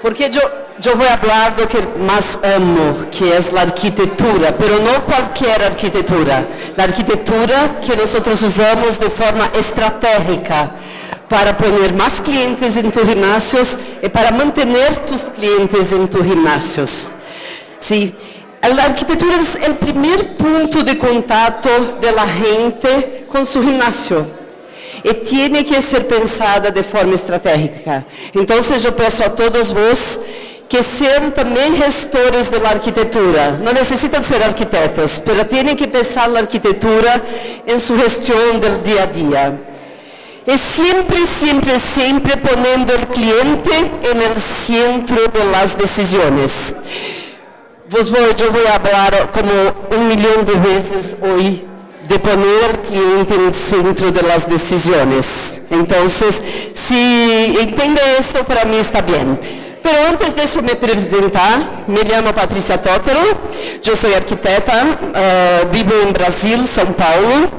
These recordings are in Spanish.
Porque yo voy a hablar de lo que más amo, que es la arquitectura, pero no cualquier arquitectura. La arquitectura que nosotros usamos de forma estratégica para poner más clientes en tus gimnasios y para mantener tus clientes en tus gimnasios. Sí. La arquitectura es el primer punto de contacto de la gente con su gimnasio. E tiene que ser pensada de forma estratégica. Então, eu peço a todos vós que sejam também gestores da arquitetura. Não necessitam ser arquitetos, mas têm que pensar na arquitetura em sua gestão do dia a dia. E sempre, sempre, sempre ponendo o cliente no centro das decisões. Eu vou falar como 1 milhão de vezes hoje, de poner al cliente en el centro de las decisiones. Entonces, si entiende esto, para mí está bien. Pero antes de eso me presentar, me llamo Patricia Tótero, yo soy arquitecta, vivo en Brasil, São Paulo.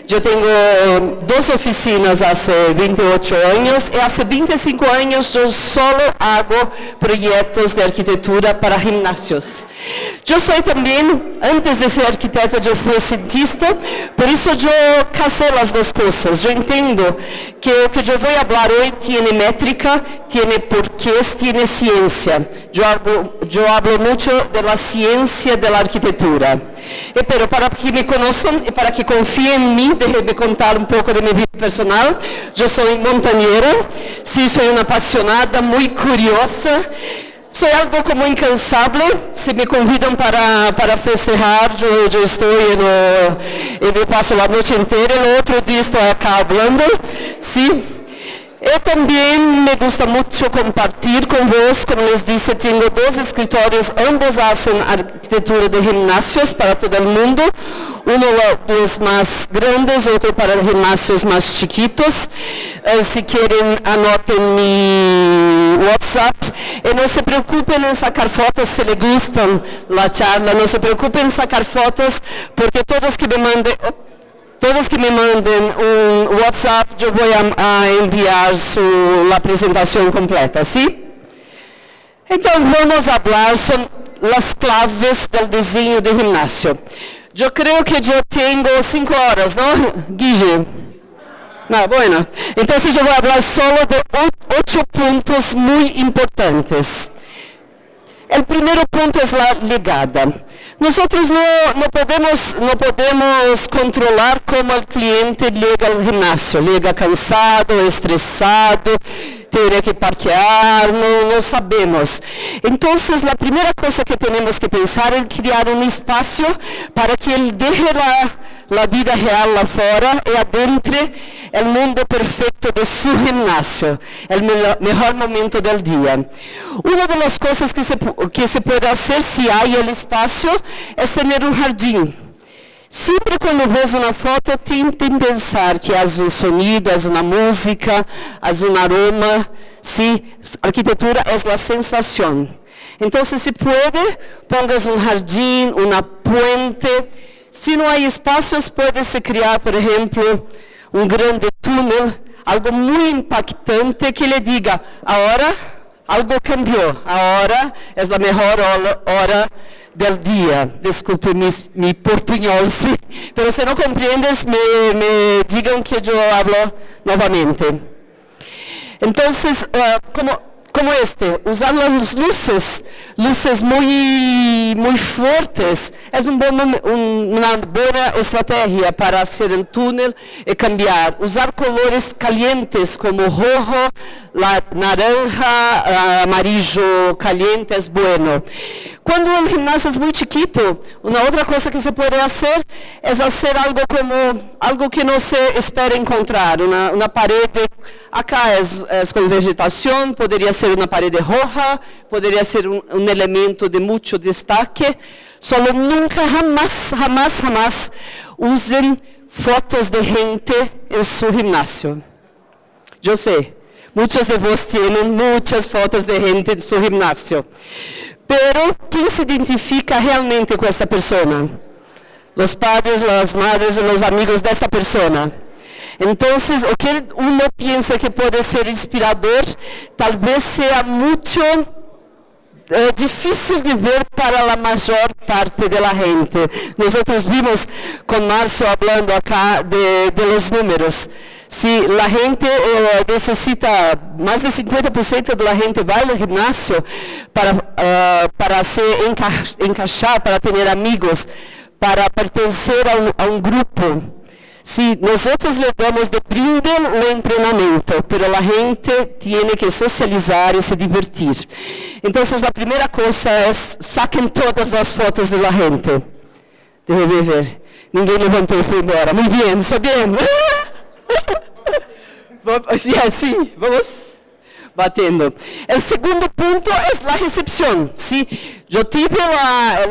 Yo tengo 2 oficinas hace 28 años y hace 25 años yo solo hago proyectos de arquitectura para gimnasios. Yo soy también, antes de ser arquitecta, yo fui cientista, por eso yo casé las dos cosas. Yo entiendo que lo que yo voy a hablar hoy tiene métrica, tiene porqués, tiene ciencia. Yo hablo mucho de la ciencia de la arquitectura. Pero para que me conozcan y para que confíen en mí, déjenme contar un poco de mi vida personal. Yo soy montañera, sí, soy una apasionada, muy curiosa. Soy algo como incansable. Si me convidan para festejar, yo estoy y me paso la noche entera. El otro día estoy acá hablando, sí. Eu também me gusta mucho compartir con vos, como les dije, tengo 2 escritorios, ambos hacen arquitectura de gimnasios para todo el mundo, uno los más grandes, otro para gimnasios más chiquitos. Si quieren, anoten mi WhatsApp y no se preocupen en sacar fotos si les gustan la charla, no se preocupen en sacar fotos, porque todos que me manden un WhatsApp, yo voy a enviar la presentación completa, ¿sí? Entonces vamos a hablar sobre las claves del diseño de gimnasio. Yo creo que yo tengo 5 horas, ¿no, Guille? No, bueno. Entonces yo voy a hablar solo de 8 puntos muy importantes. El primer punto es la llegada. Nosotros no podemos controlar cómo el cliente llega al gimnasio. Llega cansado, estresado, tiene que parquear, no sabemos. Entonces, la primera cosa que tenemos que pensar es crear un espacio para que él deje la vida real afuera y adentre el mundo perfecto de su gimnasio, el mejor momento del día. Una de las cosas que se puede hacer si hay el espacio es tener un jardín. Sempre quando ves uma foto, tentem pensar que há um sonido, há uma música, há um aroma. Sí, arquitectura é a sensação. Então, se pode, pongas um jardim, uma puente. Se não há espaços, pode-se criar, por exemplo, um grande túnel, algo muito impactante que lhe diga, agora algo cambiou, agora é a melhor hora del día. Disculpe mi portuñol, sí. Pero si no comprendes, me digan que yo hablo nuevamente. Entonces, como usar las luces muy fuertes, es una buena estrategia para hacer el túnel y cambiar. Usar colores calientes como rojo, la naranja, amarillo caliente es bueno. Cuando el gimnasio es muy chiquito, una otra cosa que se puede hacer es hacer algo que no se espera encontrar. Una pared, acá es con vegetación, podría ser una pared roja, podría ser un elemento de mucho destaque. Solo nunca, jamás usen fotos de gente en su gimnasio. Yo sé, muchos de vos tienen muchas fotos de gente en su gimnasio. Pero, ¿quién se identifica realmente con esta persona? Los padres, las madres, los amigos de esta persona. Entonces, o que uno piensa que puede ser inspirador, tal vez sea mucho difícil de ver para la mayor parte de la gente. Nosotros vimos con Márcio hablando acá de los números. Si la gente necesita, más del 50% de la gente va al gimnasio para se encaixar, para tener amigos, para pertencer a un grupo. Si nosotros le damos de brinde el entrenamiento, pero la gente tiene que socializar y se divertir. Entonces, la primera cosa es, saquen todas las fotos de la gente. Déjenme ver. Ninguém levantou e foi embora. Muy bien, está bien. Sí, vamos batendo. El segundo punto es la recepción. ¿Sí? Yo tuve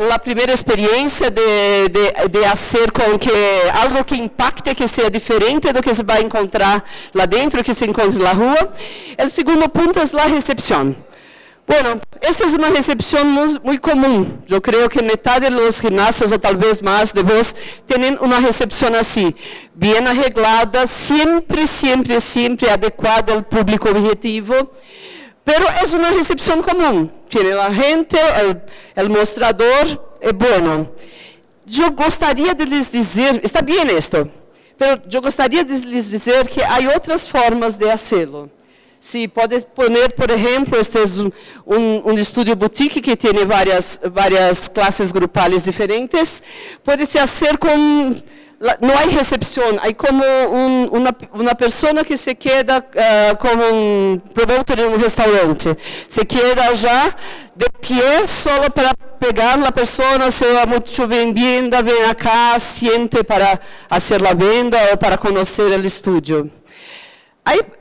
la primera experiencia de hacer con que algo que impacte, que sea diferente do que se va a encontrar lá dentro, que se encontra en la rua. El segundo punto es la recepción. Bueno, esta es una recepción muy común. Yo creo que mitad de los gimnasios, o tal vez más de vos, tienen una recepción así, bien arreglada, siempre, siempre, siempre adecuada al público objetivo, pero es una recepción común. Tiene la gente, el mostrador, bueno. Yo gustaría de les decir, está bien esto, pero yo gustaría de les decir que hay otras formas de hacerlo. Si puedes poner, por ejemplo, este es un estudio boutique que tiene varias clases grupales diferentes. Puede-se hacer con, no hay recepción, hay como una persona que se queda como un promotor en un restaurante. Se queda ya de pie solo para pegar la persona, sea mucho bienvenida, ven acá, siente para hacer la venda o para conocer el estudio.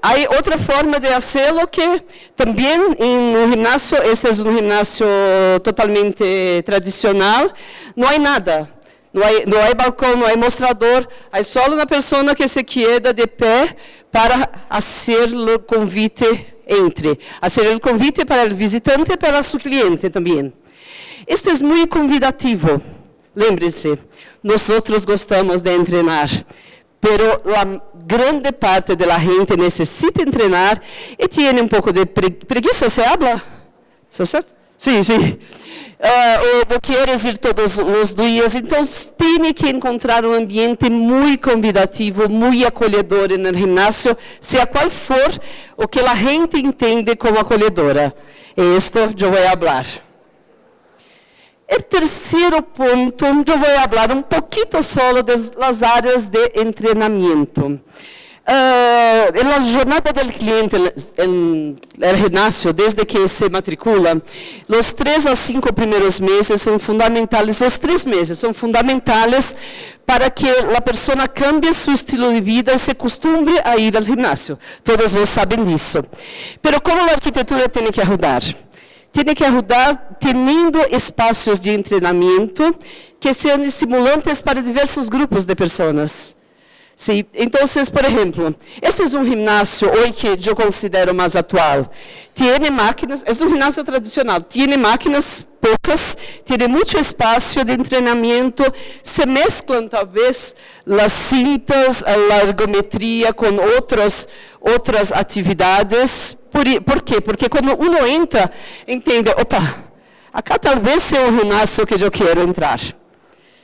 Hay otra forma de hacerlo que también en un gimnasio, este es un gimnasio totalmente tradicional, no hay nada. No hay balcón, no hay mostrador, hay solo una persona que se queda de pie para hacer el convite entre. Hacer el convite para el visitante y para su cliente también. Esto es muy convidativo. Lembren-se, nosotros gostamos de entrenar. Pero la grande parte de la gente necesita entrenar y tiene un poco de preguiça, ¿se habla? ¿Está certo? Sí, sí. O no quieres ir todos los días, entonces tiene que encontrar un ambiente muy convidativo, muy acolhedor en el gimnasio, sea cual for o que la gente entiende como acolhedora. Esto yo voy a hablar. El tercer punto, yo voy a hablar un poquito solo de las áreas de entrenamiento. En la jornada del cliente, en el gimnasio, desde que se matricula, los 3 a 5 primeros meses son fundamentales, los 3 meses son fundamentales para que la persona cambie su estilo de vida y se acostumbre a ir al gimnasio. Todos vos saben disso. Pero como la arquitectura tiene que ayudar? Tiene que ayudar teniendo espacios de entrenamiento que sean estimulantes para diversos grupos de personas. Sí, entonces, por ejemplo, este es un gimnasio hoy que yo considero más actual. Tiene máquinas, es un gimnasio tradicional, tiene máquinas pocas, tiene mucho espacio de entrenamiento, se mezclan tal vez las cintas, la ergometría con otras actividades. ¿Por qué? Porque cuando uno entra, entiende, opa, acá tal vez sea un gimnasio que yo quiero entrar.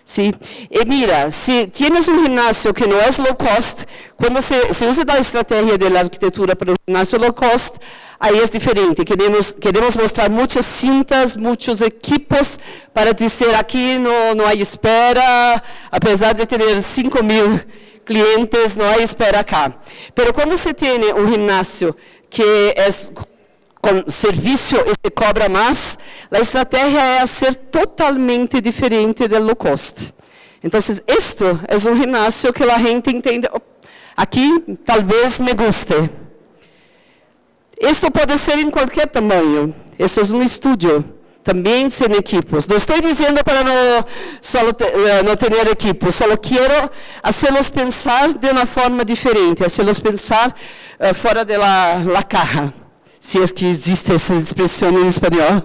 ¿Sí? Y mira, si tienes un gimnasio que no es low cost, cuando se usa la estrategia de la arquitectura para un gimnasio low cost, ahí es diferente. Queremos mostrar muchas cintas, muchos equipos para decir aquí no hay espera, a pesar de tener 5,000 clientes, no hay espera acá. Pero cuando se tiene un gimnasio que es con servicio y se cobra más, la estrategia es hacer totalmente diferente del low cost. Entonces, esto es un gimnasio que la gente entiende, oh, aquí tal vez me guste. Esto puede ser en cualquier tamaño. Esto es un estudio, también sin equipos. No estoy diciendo para no tener equipos, solo quiero hacerlos pensar de una forma diferente, hacerlos pensar fuera de la caja. Si es que existe esa expresión en español.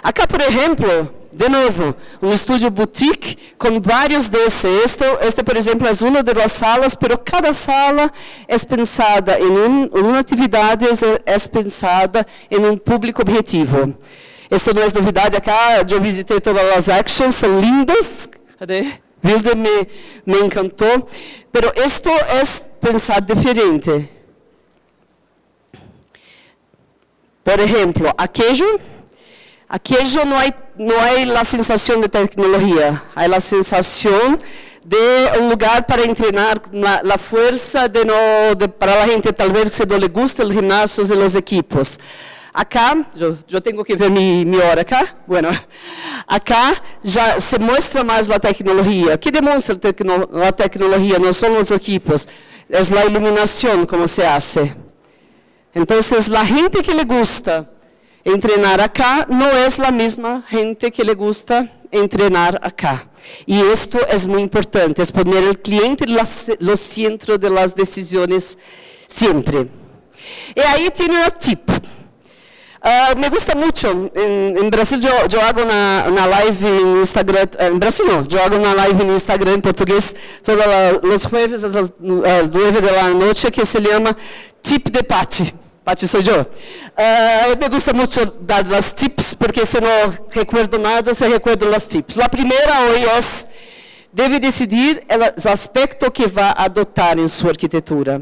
Acá, por ejemplo, de nuevo, un estudio boutique con varios de estos. Este, por ejemplo, es una de las salas, pero cada sala es pensada en una actividad, es pensada en un público objetivo. Isso não é novidade acá, eu visitei todas as actions, são lindas. Cadê? Wilde me encantou. Pero esto es pensar diferente. Por ejemplo, aquello no hay la sensación de tecnología, hay la sensación de un lugar para entrenar la fuerza para la gente tal vez que no le gusta el gimnasio y los equipos. Acá, yo tengo que ver mi hora acá. Bueno, acá ya se muestra más la tecnología. ¿Qué demuestra la tecnología? No son los equipos, es la iluminación, como se hace. Entonces, la gente que le gusta entrenar acá no es la misma gente que le gusta entrenar acá. Y esto es muy importante, es poner el cliente en los centros de las decisiones siempre. Y ahí tiene un tip. Me gusta mucho, en Brasil yo hago una live en Instagram, en Brasil no, yo hago una live en Instagram en portugués todos los jueves a las 9 de la noche que se llama Tip de Pati. Pati soy yo. Me gusta mucho dar las tips porque si no recuerdo nada, se recuerdo las tips. La primera hoy es, debe decidir el aspecto que va a adoptar en su arquitectura.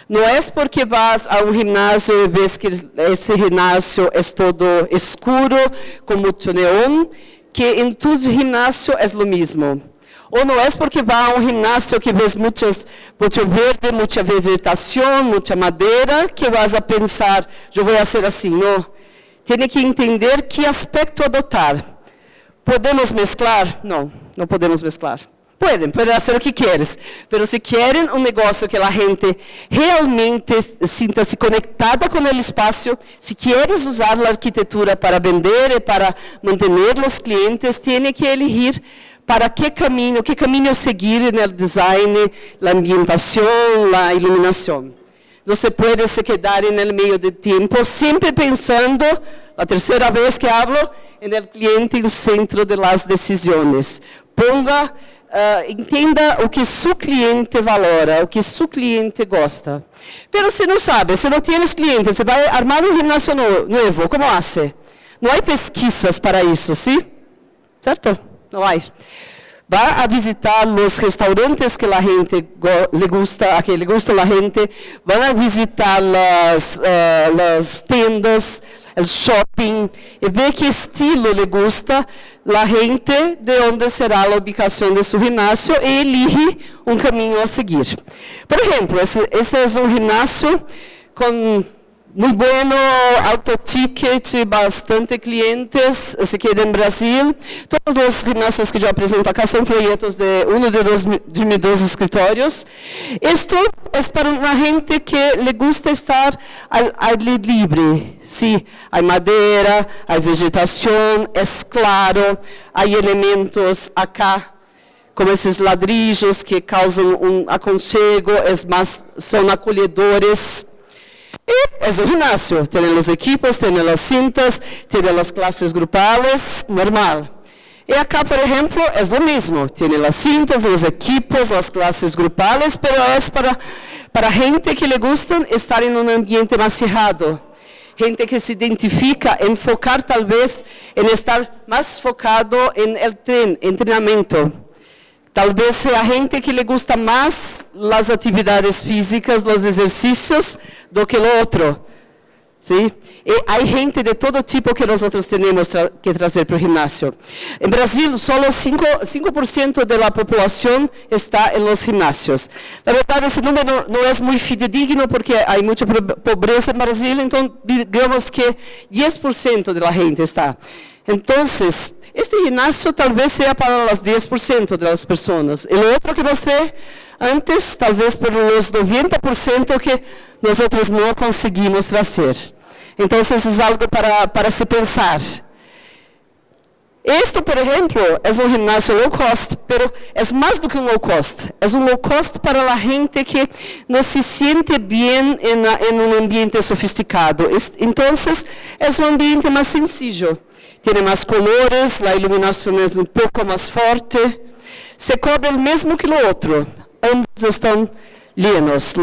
No es porque vas a un gimnasio y ves que ese gimnasio es todo oscuro, con mucho neón, que en tu gimnasio es lo mismo. O no es porque vas a un gimnasio que ves mucho verde, mucha vegetación, mucha madera, que vas a pensar, yo voy a hacer así. No. Tiene que entender qué aspecto adoptar. ¿Podemos mezclar? No, no podemos mezclar. Pueden hacer lo que quieres, pero si quieren un negocio que la gente realmente sienta-se conectada con el espacio, si quieres usar la arquitectura para vender y para mantener los clientes, tiene que elegir para qué camino seguir en el design, la ambientación, la iluminación. No se puede se quedar en el medio del tiempo, siempre pensando, la tercera vez que hablo, en el cliente en centro de las decisiones. Entenda o que seu cliente valora, o que seu cliente gosta. Pero se não sabe, se não tienes clientes, você vai armar um gimnasio novo, como hace? Não há pesquisas para isso, ¿sí? ¿Certo? Não há. Va a visitar los restaurantes que la gente le gusta, a que le gusta la gente, van a visitar las tiendas, el shopping, y ve qué estilo le gusta la gente, de dónde será la ubicación de su gimnasio, y elige un camino a seguir. Por ejemplo, este es un gimnasio con muy bueno, alto ticket, bastante clientes, se queda en Brasil. Todos los gimnasios que yo presento acá son proyectos de uno de mis dos escritorios. Esto es para una gente que le gusta estar al aire libre. Sí, hay madera, hay vegetación, es claro, hay elementos acá, como esses ladrillos que causan un aconchego, son acolhedores. Es un gimnasio, tiene los equipos, tiene las cintas, tiene las clases grupales, normal. Y acá, por ejemplo, es lo mismo, tiene las cintas, los equipos, las clases grupales, pero es para gente que le gusta estar en un ambiente más cerrado. Gente que se identifica, enfocar tal vez en estar más focado en el entrenamiento. Tal vez sea gente que le gusta más las actividades físicas, los ejercicios, do que lo otro. ¿Sí? Y hay gente de todo tipo que nosotros tenemos que traer para el gimnasio. En Brasil, solo 5% de la población está en los gimnasios. La verdad, ese número no es muy fidedigno porque hay mucha pobreza en Brasil, entonces digamos que 10% de la gente está. Entonces, este gimnasio tal vez sea para los 10% de las personas. El otro que mostré antes, tal vez por los 90% que nosotros no conseguimos traer. Entonces es algo para se pensar. Esto, por ejemplo, es un gimnasio low cost, pero es más do que un low cost. Es un low cost para la gente que no se siente bien en un ambiente sofisticado. Entonces, es un ambiente más sencillo. Tiene más colores, la iluminación es un poco más fuerte. Se cobra el mismo que lo otro. Ambos están llenos.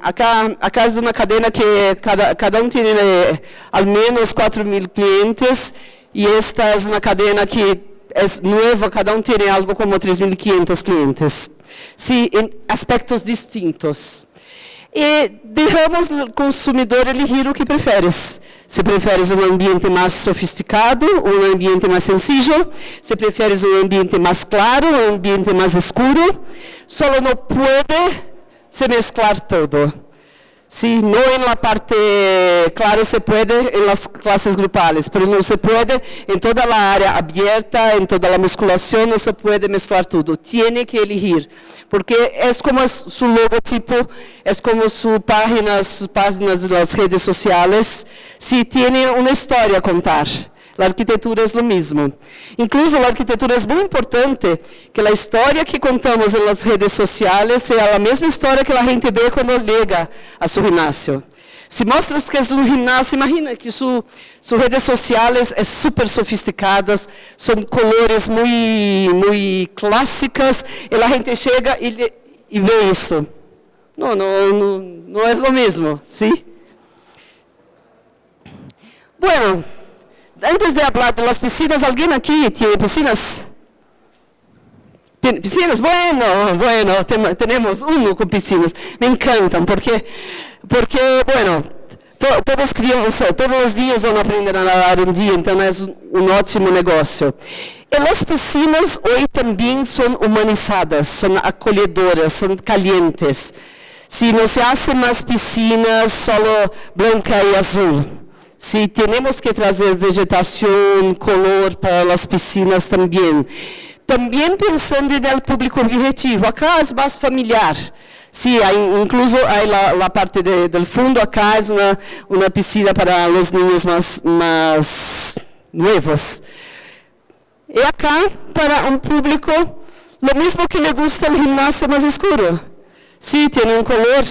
Acá es una cadena que cada uno tiene al menos 4.000 clientes, y esta es una cadena que es nueva, cada uno tiene algo como 3.500 clientes. Sí, en aspectos distintos. E deixamos o consumidor elegir o que preferes. Se preferes um ambiente mais sofisticado, um ambiente mais sencillo, se preferes um ambiente mais claro, um ambiente mais escuro, só não pode se mesclar todo. Sí, no en la parte, claro, se puede en las clases grupales, pero no se puede en toda la área abierta, en toda la musculación, no se puede mezclar todo. Tiene que elegir, porque es como su logotipo, es como sus páginas de las redes sociales, sí, tiene una historia a contar. A arquitetura é o mesmo. Incluso a arquitetura é muito importante, que a história que contamos nas redes sociais é a mesma história que a gente vê quando chega a seu ginásio. Se mostras que é um ginásio, imagina que suas redes sociais são super sofisticadas, são colores muito clássicas, e a gente chega e vê isso. Não é o mesmo, ¿sí? Bueno, antes de hablar de las piscinas, ¿alguien aquí tiene piscinas? ¿Piscinas? Bueno, tenemos uno con piscinas. Me encantan, porque bueno, todas crianças, todos os dias vão aprender a nadar um dia, então é um ótimo negócio. E as piscinas hoje também são humanizadas, são acolhedoras, são calientes. Se não se hacen mais piscinas solo branca e azul. Sí, tenemos que trazer vegetación, color para as piscinas também. Também pensando no público objetivo. Acá é mais familiar. Sí, incluso a parte del fundo, acá es una piscina para los niños más nuevos. Y acá, para un público, lo mismo que le gusta el gimnasio más oscuro. Sí, tiene un color,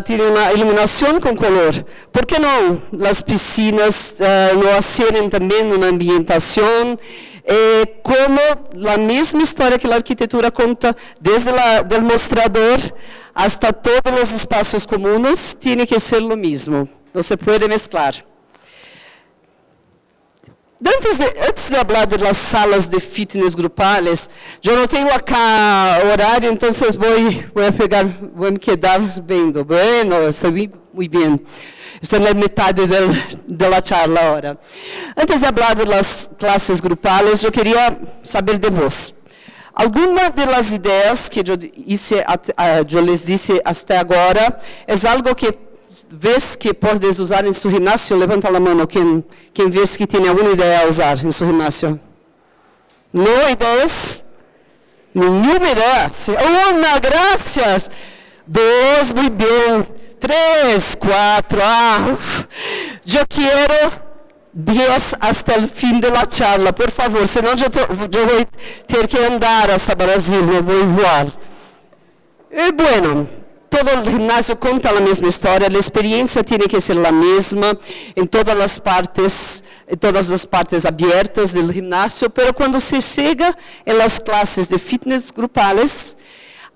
tiene una iluminación con color. ¿Por qué no? Las piscinas no hacen también una ambientación, como la misma historia que la arquitectura cuenta, desde el mostrador hasta todos los espacios comunes, tiene que ser lo mismo. No se puede mezclar. Antes de hablar de las salas de fitness grupales, yo no tengo acá horario, entonces voy a me quedar viendo. Bueno, estoy muy bien. Estoy en la mitad de la charla ahora. Antes de hablar de las clases grupales, yo quería saber de vos. Alguna de las ideas que yo les disse hasta agora es algo que vês que podes usar em seu ginásio? Levanta a mão, quem vês que tem alguma ideia a usar em seu ginásio? Não ideias? Nenhuma ideia? Uma, graças. 2, muito bem. 3, 4, eu quero 10 hasta o fim da charla, por favor, senão eu vou ter que andar hasta Brasil, não vou voar. Bueno, todo el gimnasio cuenta la misma historia, la experiencia tiene que ser la misma en todas las partes abiertas del gimnasio, pero cuando se llega en las clases de fitness grupales,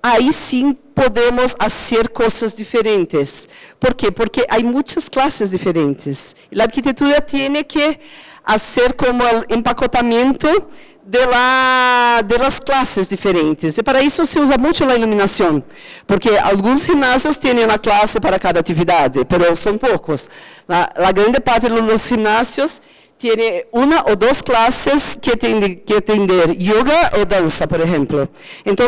ahí sí podemos hacer cosas diferentes. ¿Por qué? Porque hay muchas clases diferentes. La arquitectura tiene que hacer como el empacotamiento de las clases diferentes. E para isso se usa muito a iluminação, porque alguns ginásios têm uma classe para cada atividade, mas são poucos. A grande parte dos ginásios tem uma ou duas classes que têm que atender yoga ou dança, por exemplo. Então,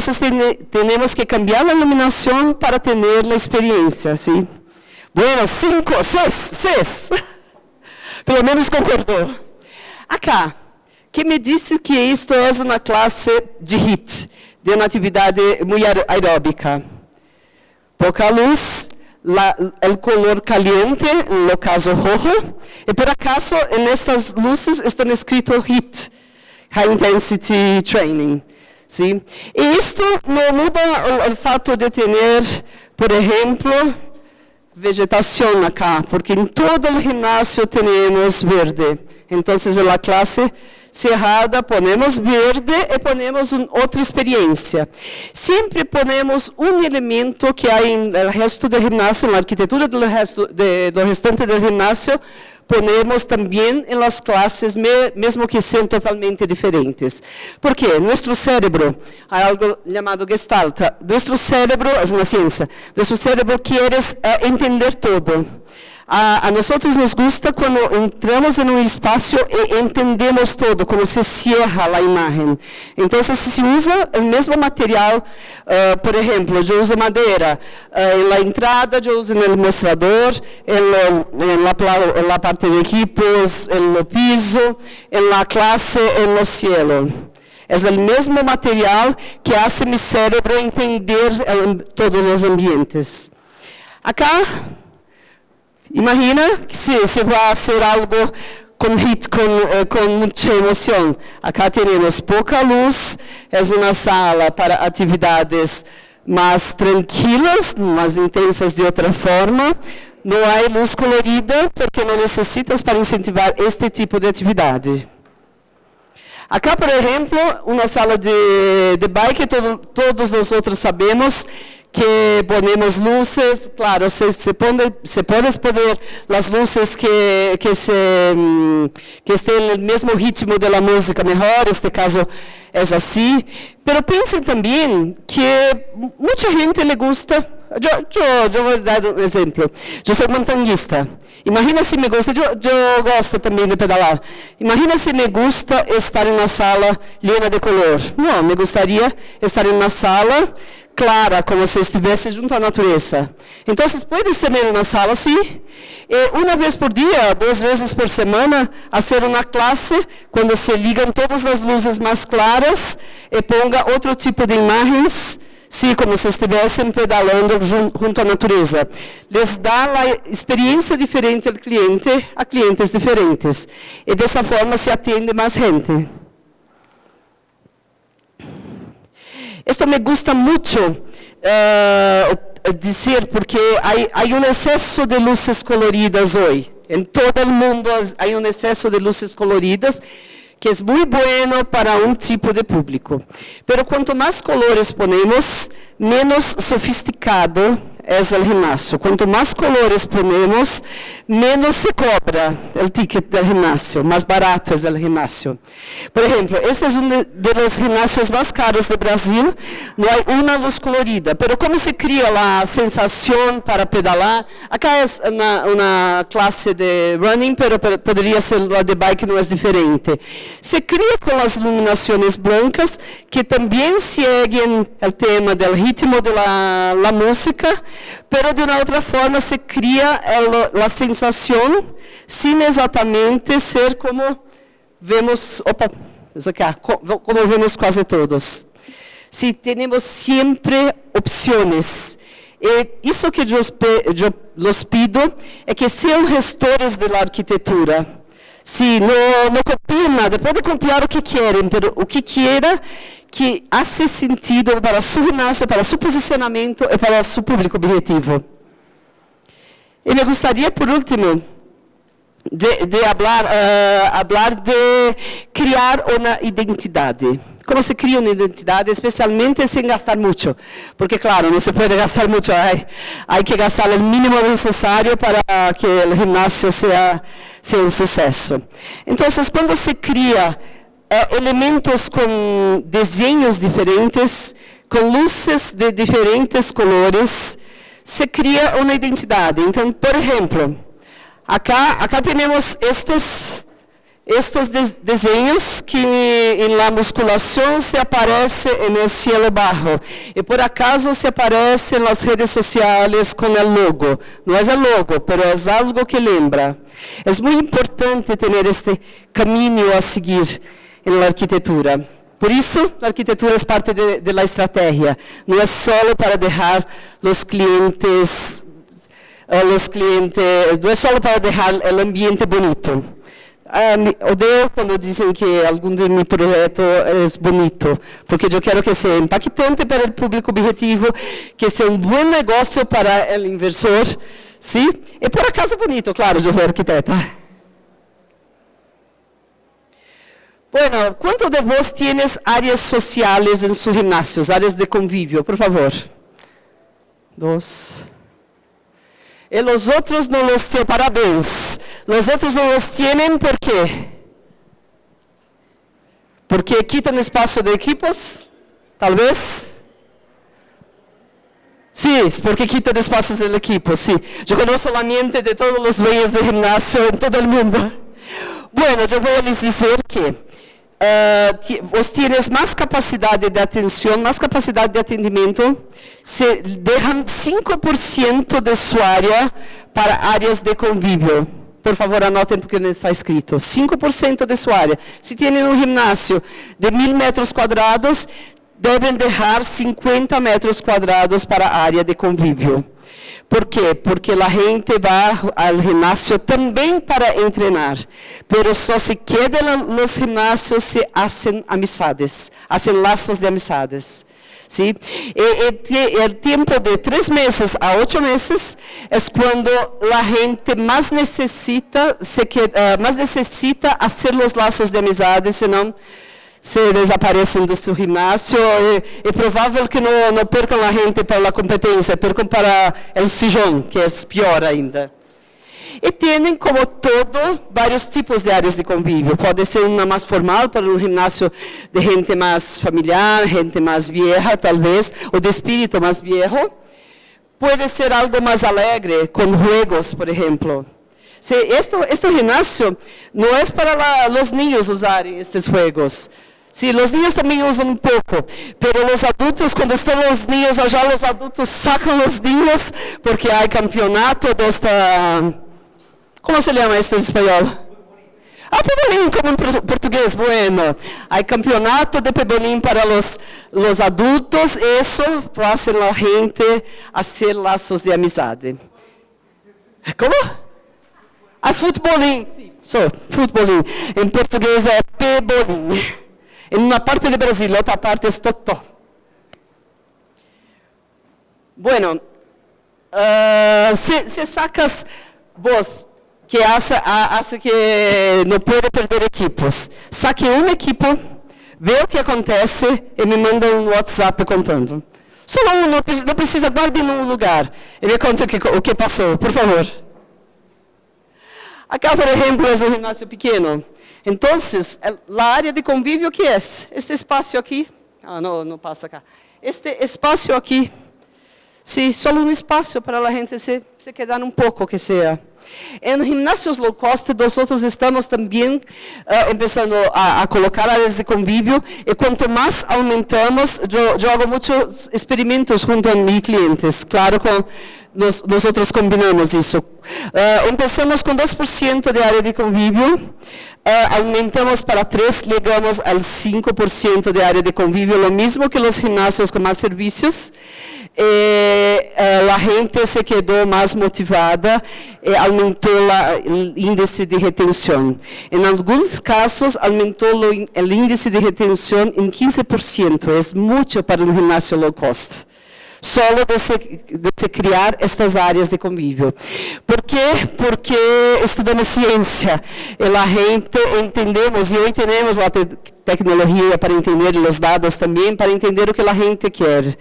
temos que cambiar a iluminação para ter a experiência, ¿sí? Bueno, 5, 6. Pelo menos concordou. Acá, que me disse que isto é uma classe de HIIT, de uma atividade muito aeróbica. Pouca luz, o color caliente, no caso rojo, e por acaso, nestas luzes estão escrito HIIT, High Intensity Training. ¿Sí? E isto não muda o fato de ter, por exemplo, vegetação acá, porque em todo o ginásio temos verde. Então, na classe cerrada, ponemos verde e ponemos outra experiência. Sempre ponemos um elemento que há no resto do ginásio, na arquitetura do restante do ginásio, ponemos também em las classes, mesmo que sejam totalmente diferentes. Por quê? Nosso cérebro, há algo chamado Gestalt. Nosso cérebro, é uma ciência, nosso cérebro quer entender tudo. A nós nos gusta quando entramos em um espaço e entendemos todo, como se cierra a imagem. Então, se usa o mesmo material, por exemplo, eu uso madeira, na entrada eu uso no mostrador, na parte de equipos, no piso, na classe, no cielo. É o mesmo material que faz meu cérebro entender todos os ambientes. Acá, imagina que se vai ser algo com muita emoção. Acá temos pouca luz, é uma sala para atividades mais tranquilas, mais intensas de outra forma. Não há luz colorida, porque não necessitas para incentivar este tipo de atividade. Acá, por exemplo, uma sala de bike, todos nós outros sabemos que ponemos luzes, claro, se pode poner as luzes que estén no mesmo ritmo da música melhor, este caso é assim, pero pensem também que muita gente le gusta, eu vou dar um exemplo, eu sou montanhista, imagina se me gusta, eu gosto também de pedalar, imagina se me gusta estar em uma sala llena de color, não, me gostaria estar em uma sala clara, como se estivesse junto à natureza. Então, pode ser uma sala assim, uma vez por dia, 2 vezes por semana, fazer uma classe, quando se ligam todas as luzes mais claras, e ponga outro tipo de imagens, sim, como se estivessem pedalando junto à natureza. Les dá a experiência diferente ao cliente, a clientes diferentes. E dessa forma se atende mais gente. Isto me gusta muito dizer, porque há excesso de luzes coloridas hoje. Em todo o mundo há excesso de luzes coloridas, que é muito bueno para um tipo de público. Pero quanto mais colores ponemos, menos sofisticado é o ginásio. Quanto mais colores ponemos, menos se cobra o ticket do ginásio, mais barato é o ginásio. Por exemplo, este é dos ginásios mais caros do Brasil, não há uma luz colorida, mas como se cria a sensação para pedalar? Acá é uma classe de running, mas poderia ser a de bike, não é diferente. Se cria com as iluminações brancas, que também seguem o tema do ritmo da música, pero de uma outra forma se cria a sensação, sem exatamente ser como vemos, como vemos quase todos. Se temos sempre opções. E isso que eu los pido é que sejam gestores da arquitetura. Se não copiem nada, podem copiar o que querem, mas o que quiera que hace sentido para seu ginásio, para seu posicionamento e para seu público objetivo. E me gostaria, por último, de falar de criar uma identidade. Como se cria uma identidade, especialmente sem gastar muito. Porque, claro, não se pode gastar muito, há que gastar o mínimo necessário para que o ginásio seja um sucesso. Então, quando se cria elementos com desenhos diferentes, com luzes de diferentes colores, se cria uma identidade. Então, por exemplo, acá temos estes desenhos que em la musculação se aparece no cielo bajo e por acaso se aparece nas redes sociais com o logo. Não é o logo, mas é algo que lembra. É muito importante ter este caminho a seguir na arquitetura. Por isso, a arquitetura é parte da estratégia. Não é só para deixar os clientes, não é só para deixar o ambiente bonito. Odeio quando dizem que algum de meu projeto é bonito, porque eu quero que seja impactante para o público objetivo, que seja um bom negócio para o inversor, sim? E por acaso bonito, claro, eu sou arquiteta. Bueno, ¿cuántos de vos tienes áreas sociales en sus gimnasios, áreas de convivio? Por favor. 2. Y los otros no los tienen, parabéns. Los otros no los tienen, ¿por qué? Porque quitan espacio de equipos, tal vez. Sí, porque quitan espacios del equipo, sí. Yo conozco la mente de todos los dueños de gimnasio en todo el mundo. Bueno, yo voy a les decir que vos tienes más capacidad de atención, más capacidad de atendimiento, se dejan 5% de su área para áreas de convivio. Por favor, anoten porque não está escrito. 5% de sua área. Se tem um gimnasio de 1000 metros quadrados, devem deixar 50 metros quadrados para a área de convívio. ¿Por quê? Porque a gente vai ao gimnasio também para treinar, pero só se quedam nos gimnasios se hacen amizades, hacen lazos de amizades. ¿Sí? El tiempo de 3 meses a 8 meses es cuando la gente más necesita hacer los lazos de amizades, senão se desaparecem do seu gimnasio. É provável que não percam a gente para a competência, percam para o sillón, que é pior ainda. E tem, como todo, vários tipos de áreas de convívio. Pode ser uma mais formal, para um gimnasio de gente mais familiar, gente mais vieja, talvez, ou de espírito mais viejo. Pode ser algo mais alegre, com juegos, por exemplo. Este gimnasio não é para os niños usarem estes juegos. Sí, los niños también usan un poco, pero los adultos, cuando están los niños allá, los adultos sacan los niños porque hay campeonato de esta... ¿Cómo se llama esto en español? Pebolim, como en portugués. Bueno, hay campeonato de pebolim para los adultos. Eso hace a la gente hacer lazos de amizade. ¿Cómo? Futbolim. Sí, futbolim. En portugués es pebolim. En una parte de Brasil, la otra parte es totó. Bueno, se sacas vos que hace que não pode perder equipos. Saque um equipo, vê o que acontece e me manda um WhatsApp contando. Só um, não precisa, guarde em um lugar. E me conta o que passou, por favor. Acá, por exemplo, é um gimnasio pequeno. Então, a área de convívio, o que é? Este espaço aqui. Não passa cá. Este espaço aqui. Sí, solo un espacio para la gente se quedar un poco, que sea. En gimnasios low cost, nosotros estamos también empezando a colocar áreas de convivio, y cuanto más aumentamos, yo hago muchos experimentos junto a mis clientes, claro, nosotros combinamos eso. Empezamos con 2% de área de convivio, aumentamos para 3%, llegamos al 5% de área de convivio, lo mismo que los gimnasios con más servicios. A gente se quedou mais motivada, aumentou o índice de retenção. Em alguns casos, aumentou o índice de retenção em 15%. É muito para um gimnasio low cost. Solo de se criar estas áreas de convívio. Por quê? Porque estudamos ciência. E a gente entendemos, e hoje temos a tecnologia para entender os dados também, para entender o que a gente quer.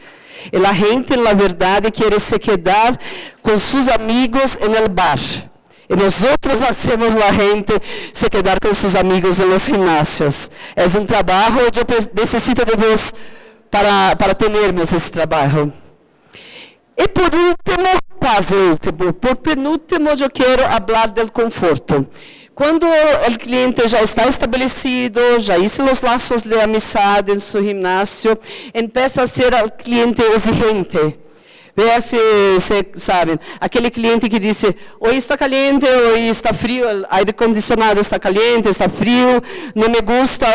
E a gente, na verdade, quer se quedar com seus amigos no bar. E nós hacemos a gente se quedar com seus amigos nos ginásios. É um trabalho, eu necessito de vós para termos esse trabalho. E por último, quase último, por penúltimo, eu quero falar do conforto. Quando o cliente já está estabelecido, já hizo os laços de amizade em seu gimnasio, empieza a ser o cliente exigente. Veja se sabem, aquele cliente que diz, hoje está caliente, hoje está frio, o ar condicionado está caliente, está frio, não me gusta,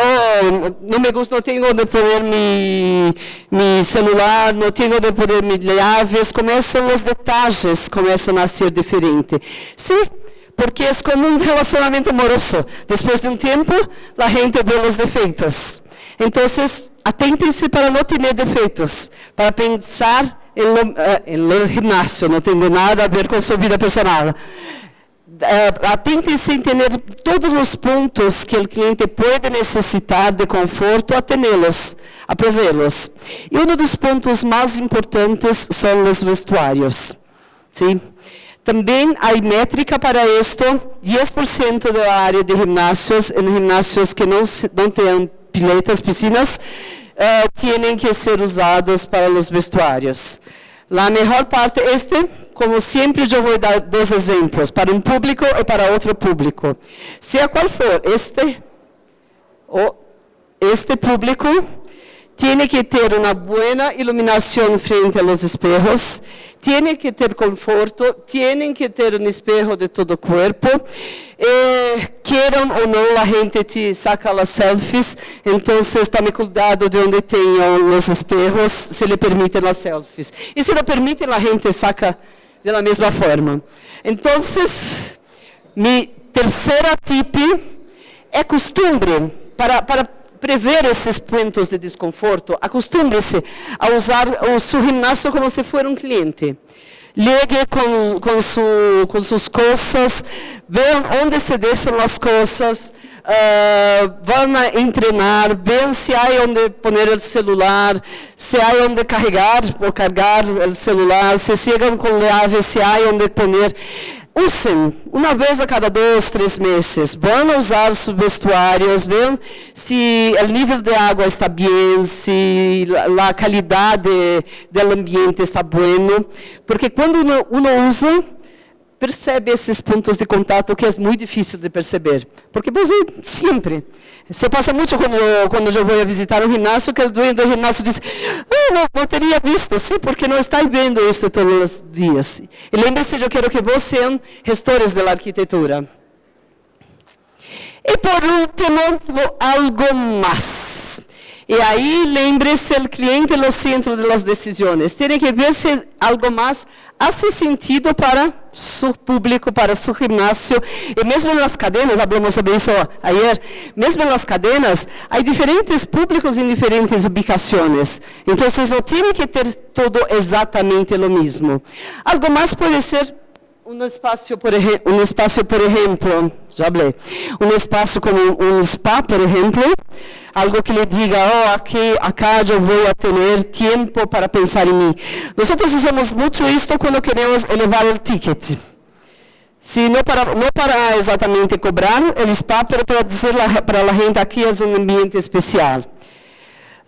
não tenho onde poner mi celular, não tenho onde poner mis llaves. Começam os detalhes, começam a ser diferentes. Sim. Porque é como um relacionamento amoroso. Depois de um tempo, a gente vê os defeitos. Então, atentem-se para não ter defeitos, para pensar no gimnasio, não tem nada a ver com sua vida personal. Atente-se em ter todos os pontos que o cliente pode necessitar de conforto, a tê-los, a provê-los. E um dos pontos mais importantes são os vestuários. Sim? Também há métrica para isto, 10% da área de ginásios, em ginásios que não têm piletas, piscinas, têm que ser usados para os vestuários. A melhor parte, como sempre, eu vou dar 2 exemplos, para um público e para outro público. Seja qual for, este público tem que ter uma boa iluminação frente aos espelhos, tem que ter conforto, tem que ter um espelho de todo o corpo, queiram ou não, a gente te saca as selfies, então tome cuidado de onde tenham os espelhos, se lhe permitem as selfies. E se não permitem, a gente saca da mesma forma. Então, minha terceira tip é costume para prever esses pontos de desconforto. Acostumbre-se a usar o seu ginásio como se fosse um cliente. Ligue com suas coisas, vejam onde se deixam as coisas, vão a treinar, vejam se há onde pôr o celular, se há onde carregar o celular, se chegam com chave, se há onde pôr. Usem, uma vez a cada 2, 3 meses, vão usar os vestuários, vejam se o nível de água está bem, se a qualidade do ambiente está bueno, porque quando uno usa, percebe esses pontos de contato que é muito difícil de perceber, porque você sempre, se passa muito quando eu vou visitar um ginásio, que o dono do ginásio diz, não teria visto, sim, porque não está vendo isso todos os dias. E lembre-se, eu quero que vocês sejam gestores da arquitetura. E por último, algo mais. E aí, lembre-se, o cliente é o centro das decisões. Tem que ver se algo mais faz sentido para seu público, para seu ginásio. E mesmo nas cadenas, falamos sobre isso ayer, mesmo nas cadenas, há diferentes públicos em diferentes ubicações. Então, não tem que ter tudo exatamente o mesmo. Algo mais pode ser um espaço, por exemplo, já falei, um espaço como um spa, por exemplo, algo que lhe diga, acá eu vou ter tempo para pensar em mim. Nós usamos muito isto quando queremos elevar o ticket. Se não para exatamente cobrar o spa, mas para dizer para a gente aqui é um ambiente especial.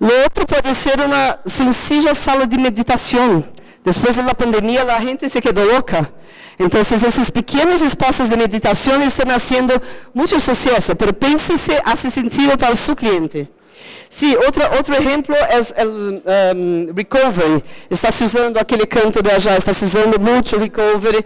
O outro pode ser uma sencilla sala de meditação. Depois da pandemia, a gente se quedou louca. Então, esses pequenos espaços de meditação estão fazendo muito sucesso, mas pense se faz sentido para o seu cliente. Sim, outro exemplo é o recovery. Está se usando aquele canto de allá, está se usando muito recovery.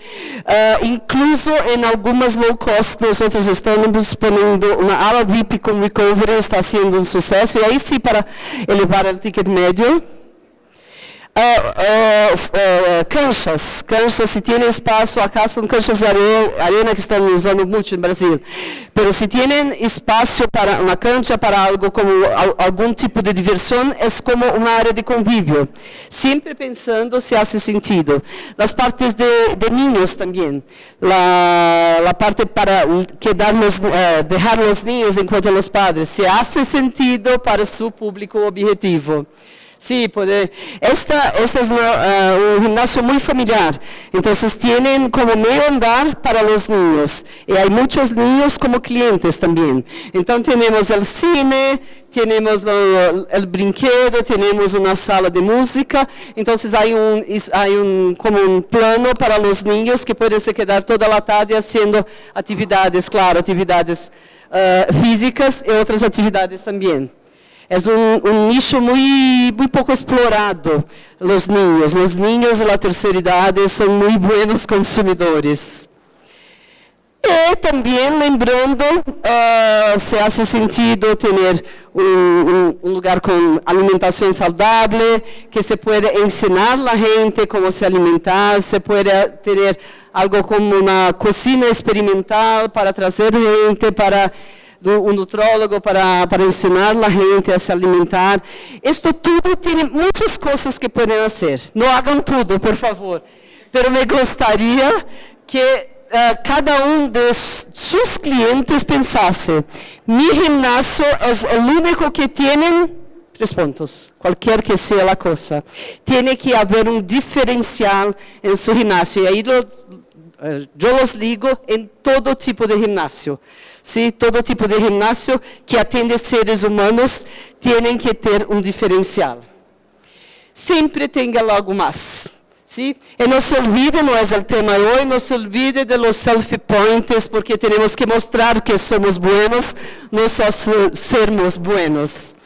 Incluso em algumas low cost, nós estamos pondo uma ala VIP com recovery, está sendo um sucesso. E aí sim, para elevar o ticket médio. Canchas, se tem espaço, acá são canchas de arena que estão usando muito no Brasil. Mas se tem espaço para uma cancha, para algo como algum tipo de diversão, é como uma área de convívio. Sempre pensando se faz sentido. As partes de niños também. A parte para deixar os niños enquanto os padres. Se faz sentido para seu público objetivo. Sí, este es un gimnasio muy familiar, entonces tienen como medio andar para los niños, y hay muchos niños como clientes también. Entonces tenemos el cine, tenemos el brinquedo, tenemos una sala de música, entonces hay como un plano para los niños que pueden se quedar toda la tarde haciendo actividades, claro, actividades físicas y otras actividades también. É nicho muito pouco explorado, os niños da terceira idade são muito buenos consumidores. E também lembrando, se faz sentido ter um lugar com alimentação saudável, que se pode ensinar a gente como se alimentar, se pode ter algo como uma cozinha experimental para trazer gente para um nutrólogo para ensinar a gente a se alimentar. Isto tudo tem muitas coisas que podem fazer. Não hagam tudo, por favor. Mas me gostaria que cada um de sus clientes pensasse, mi gimnasio es el único que tienen 3 pontos, qualquer que seja a coisa. Tem que haver um diferencial em seu ginásio. E aí eu os ligo em todo tipo de ginásio. ¿Sí? Todo tipo de ginásio que atende seres humanos tem que ter um diferencial. Sempre tenha algo mais. ¿Sí? E não se olvide, não é o tema de hoje, não se olvide de los self-points, porque temos que mostrar que somos buenos, não só sermos buenos.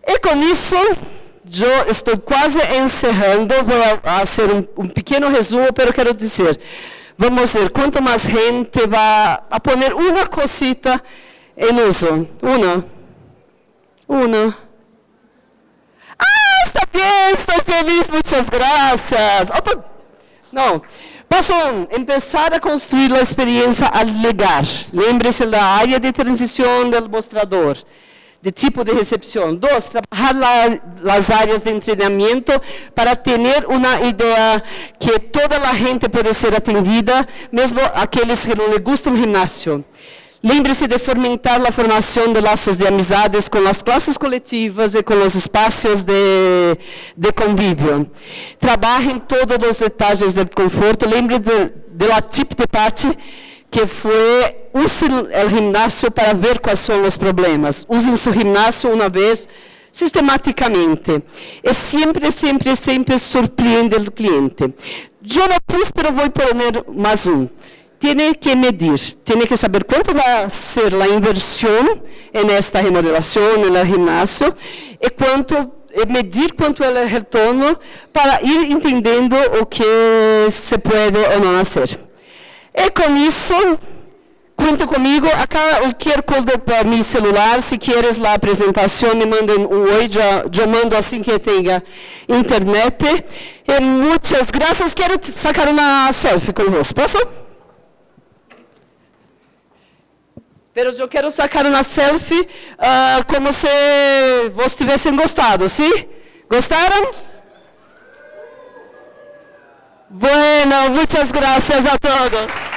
E com isso, eu estou quase encerrando, vou fazer um pequeno resumo, mas quero dizer, vamos ver quanto mais gente vai a poner uma cosita em uso. Uma. Ah, está bem, estou feliz, muitas graças. Opa. Não. Passo 1, empezar a construir a experiência al llegar. Lembre-se da área de transição do mostrador. De tipo de recepção. 2, trabalhar as áreas de treinamento para ter uma ideia que toda a gente pode ser atendida, mesmo aqueles que não lhe gustam o ginásio. Lembre-se de fomentar a formação de laços de amizades com as classes coletivas e com os espaços de convívio. Trabalhe em todos os detalhes do conforto. Lembre de la tip de parte que foi, use o ginásio para ver quais são os problemas. Use seu ginásio uma vez, sistematicamente. E sempre surpreende o cliente. Eu não pus, mas vou pôr mais um. Tem que medir, tem que saber quanto vai ser a inversão nesta remodelação, no ginásio, e medir quanto é o retorno para ir entendendo o que se pode ou não fazer. E com isso, conta comigo. Acá o QR Code para meu celular. Se queres a apresentação, me mandem um oi. Eu mando assim que tenha internet. E muitas graças. Quero sacar uma selfie com você. Posso? Mas eu quero sacar uma selfie como se vocês tivessem gostado, sim? Gostaram? Bueno, muchas gracias a todos.